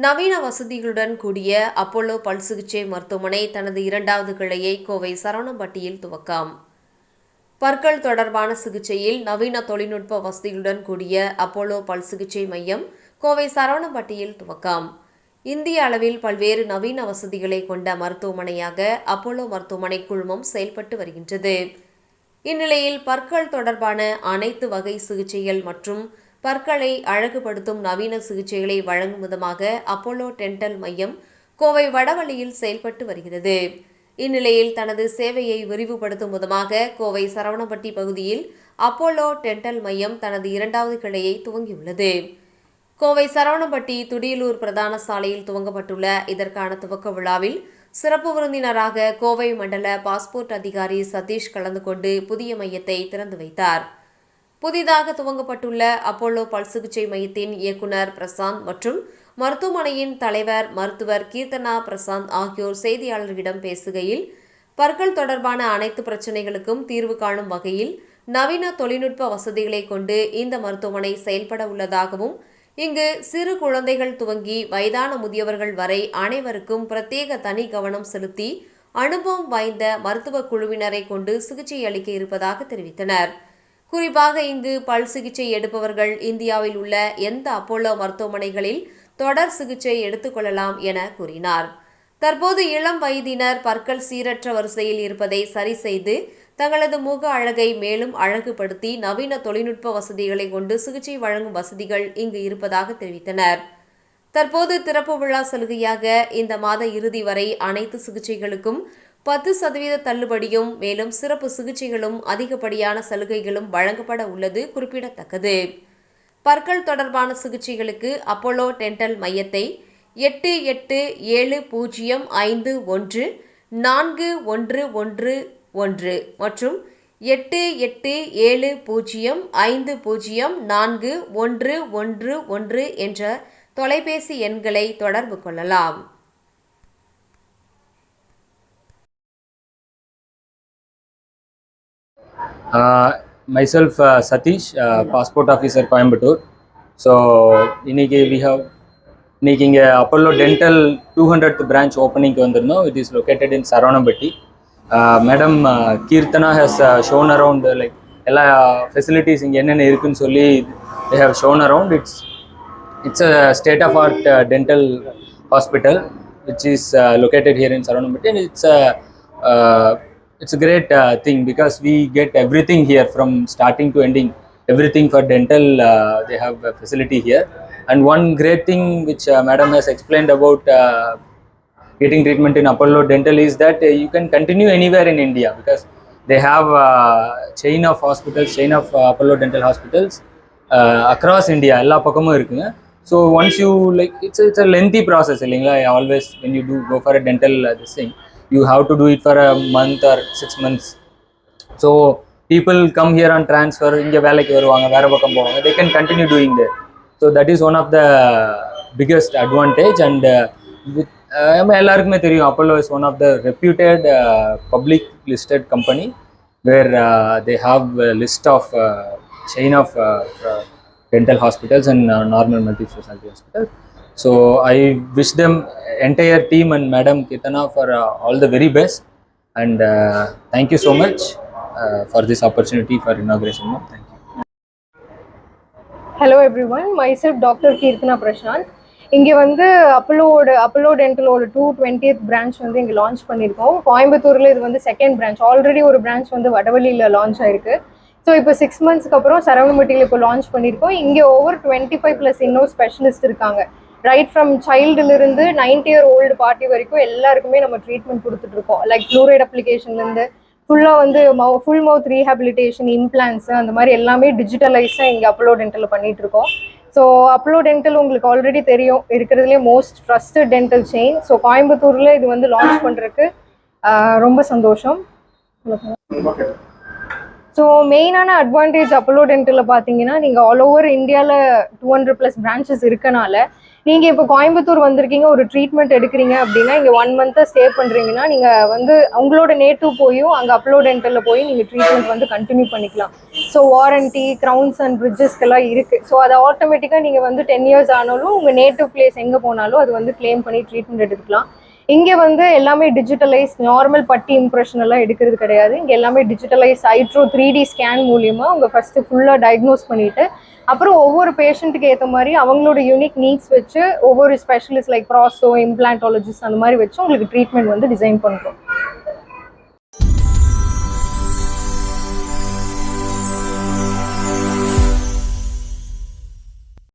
நவீன வசதிகளுடன் கூடிய அப்போலோ பல் சிகிச்சை மருத்துவமனை தனது 2வது கிளையை கோவை சரவணம்பட்டியில் துவக்கம். பற்கள் தொடர்பான சிகிச்சையில் நவீன தொழில்நுட்ப வசதிகளுடன் கூடிய அப்போலோ பல் சிகிச்சை மையம் கோவை சரவணம்பட்டியில் துவக்கம். இந்திய அளவில் பல்வேறு நவீன வசதிகளை கொண்ட மருத்துவமனையாக அப்போலோ மருத்துவமனை குழுமம் செயல்பட்டு வருகின்றது. இந்நிலையில் பற்கள் தொடர்பான அனைத்து வகை சிகிச்சைகள் மற்றும் பற்களை அழகுபடுத்தும் நவீன சிகிச்சைகளை வழங்கும் விதமாக அப்போலோ டென்டல் மையம் கோவை வடவள்ளியில் செயல்பட்டு வருகிறது. இந்நிலையில் தனது சேவையை விரிவுபடுத்தும் விதமாக கோவை சரவணம்பட்டி பகுதியில் அப்போலோ டென்டல் மையம் தனது 2வது கிளையை துவங்கியுள்ளது. கோவை சரவணம்பட்டி துடியலூர் பிரதான சாலையில் துவங்கப்பட்டுள்ள இதற்கான துவக்க விழாவில் சிறப்பு விருந்தினராக கோவை மண்டல பாஸ்போர்ட் அதிகாரி சதீஷ் கலந்து கொண்டு புதிய மையத்தை திறந்து வைத்தார். புதிதாக துவங்கப்பட்டுள்ள அப்போலோ பல் சிகிச்சை மையத்தின் இயக்குநர் பிரசாந்த் மற்றும் மருத்துவமனையின் தலைவர் மருத்துவர் கீர்த்தனா பிரசாந்த் ஆகியோர் செய்தியாளர்களிடம் பேசுகையில், பற்கள் தொடர்பான அனைத்து பிரச்சினைகளுக்கும் தீர்வு காணும் வகையில் நவீன தொழில்நுட்ப வசதிகளை கொண்டு இந்த மருத்துவமனை செயல்பட உள்ளதாகவும், இங்கு சிறு குழந்தைகள் துவங்கி வயதான முதியவர்கள் வரை அனைவருக்கும் பிரத்யேக தனி கவனம் செலுத்தி அனுபவம் வாய்ந்த மருத்துவ குழுவினரை கொண்டு சிகிச்சை அளிக்க இருப்பதாக தெரிவித்தனர். குறிப்பாக இங்கு பல் சிகிச்சை எடுப்பவர்கள் இந்தியாவில் உள்ள எந்த அப்போலோ மருத்துவமனைகளில் தொடர் சிகிச்சை எடுத்துக்கொள்ளலாம் என கூறினார். தற்போது இளம் வயதினர் பற்கள் சீரற்ற வரிசையில் இருப்பதை சரி செய்து தங்களது முக அழகை மேலும் அழகுபடுத்தி நவீன தொழில்நுட்ப வசதிகளை கொண்டு சிகிச்சை வழங்கும் வசதிகள் இங்கு இருப்பதாக தெரிவித்தனர். தற்போது திறப்பு விழா சலுகையாக இந்த மாத இறுதி வரை அனைத்து சிகிச்சைகளுக்கும் 10% தள்ளுபடியும் மேலும் சிறப்பு சிகிச்சைகளும் அதிகப்படியான சலுகைகளும் வழங்கப்பட உள்ளது குறிப்பிடத்தக்கது. பற்கள் தொடர்பான சிகிச்சைகளுக்கு அப்போலோ டென்டல் மையத்தை 8870414111 மற்றும் 8870504111 என்ற தொலைபேசி எண்களை தொடர்பு கொள்ளலாம். Myself Satish, passport officer Coimbatore. So இன்னைக்கு we have இன்னைக்கு இங்கே Apollo dental 200th branch opening வந்திருந்தோம். It is located in Saravanampatti. Madam Kirtana has shown around like எல்லா ஃபெசிலிட்டிஸ் இங்கே என்னென்ன இருக்குன்னு சொல்லி they have shown around. It's a state of art dental hospital which is located here in Saravanampatti, and it's a great thing because we get everything here from starting to ending. Everything for dental, they have a facility here. And one great thing which Madam has explained about getting treatment in Apollo Dental is that you can continue anywhere in India because they have a chain of hospitals, chain of Apollo Dental hospitals across India. Ella pakkamum irukku. So once you like, it's a lengthy process. Always when you do go for a dental this thing, you have to do it for a month or 6 months. So people come here on transfer, inga velakku varuvanga, vera pakkam povanga, they can continue doing that. So that is one of the biggest advantage. And ellarkume theriyum Apollo is one of the reputed public listed company where they have a list of chain of dental hospitals and normal multi specialty hospitals. So I wish them entire team and Madam Kirtana for all the very best, and thank you so much for this opportunity for inauguration. Thank you. Hello everyone, myself Dr. Kirtana Prashant. இங்கே வந்து Apollo டென்டலோட 220th branch வந்து இங்கே launch பண்ணியிருக்கோம். கோயம்புத்தூரில் இது வந்து second branch. Already ஒரு branch வந்து வடவள்ளியில் லான்ச் ஆயிருக்கு. ஸோ இப்போ 6 monthsக்கு அப்புறம் சரவணம்பட்டியில் இப்போ லான்ச் பண்ணியிருக்கோம். இங்கே ஓவர் 25+ இன்னும் ஸ்பெஷலிஸ்ட் இருக்காங்க. ரைட் ஃப்ரம் சைல்டுலேருந்து 90-year-old பார்ட்டி வரைக்கும் எல்லாருக்குமே நம்ம ட்ரீட்மெண்ட் கொடுத்துட்ருக்கோம். லைக் ஃப்ளூரைட் அப்ளிகேஷன்லேருந்து ஃபுல்லாக வந்து ஃபுல் மவுத் ரீஹாபிலிட்டேஷன், இம்ப்ளான்ஸ், அந்த மாதிரி எல்லாமே டிஜிட்டலைஸாக இங்கே அப்போலோ டென்டலில் பண்ணிகிட்ருக்கோம். ஸோ அப்போலோ டென்டல் உங்களுக்கு ஆல்ரெடி தெரியும், இருக்கிறதுலே most trusted dental chain. So கோயம்புத்தூரில் இது வந்து லான்ச் பண்ணுறதுக்கு ரொம்ப சந்தோஷம். ஸோ மெயினான அட்வான்டேஜ் அப்போலோ டென்டலில் பார்த்தீங்கன்னா, நீங்கள் ஆல் ஓவர் இந்தியாவில் 200+ பிரான்ச்சஸ் இருக்கனால நீங்கள் இப்போ கோயம்புத்தூர் வந்திருக்கீங்க, ஒரு ட்ரீட்மெண்ட் எடுக்கிறீங்க அப்படின்னா இங்கே 1 மந்த்தாக ஸ்டே பண்ணுறீங்கன்னா நீங்கள் வந்து உங்களோட நேட்டிவ் போயும் அங்கே அப்போலோ டென்டலில் போய் நீங்கள் ட்ரீட்மெண்ட் வந்து கண்டினியூ பண்ணிக்கலாம். ஸோ வாரண்டி, க்ரௌன்ஸ் அண்ட் பிரிட்ஜஸ்க்கெல்லாம் இருக்குது. ஸோ அது ஆட்டோமேட்டிக்காக நீங்கள் வந்து 10 இயர்ஸ் ஆனாலும் உங்கள் நேட்டிவ் பிளேஸ் எங்கே போனாலும் அது வந்து கிளைம் பண்ணி ட்ரீட்மெண்ட் எடுத்துக்கலாம். இங்கே வந்து எல்லாமே டிஜிட்டலைஸ், நார்மல் பட்டி இம்ப்ரெஷன் எல்லாம் எடுக்கிறது கிடையாது. இங்கே எல்லாமே டிஜிட்டலைஸ் ஐட்ரோ 3D ஸ்கேன் மூலியமாக அவங்க ஃபஸ்ட்டு ஃபுல்லாக டயக்னோஸ் பண்ணிவிட்டு அப்புறம் ஒவ்வொரு பேஷண்ட்டுக்கு ஏற்ற மாதிரி அவங்களோட யூனிக் நீட்ஸ் வச்சு ஒவ்வொரு ஸ்பெஷலிஸ்ட் லைக் ப்ராஸ்டோ, இம்ப்ளான்டாலஜிஸ்ட் அந்த மாதிரி வச்சு உங்களுக்கு ட்ரீட்மெண்ட் வந்து டிசைன் பண்ணுறோம்.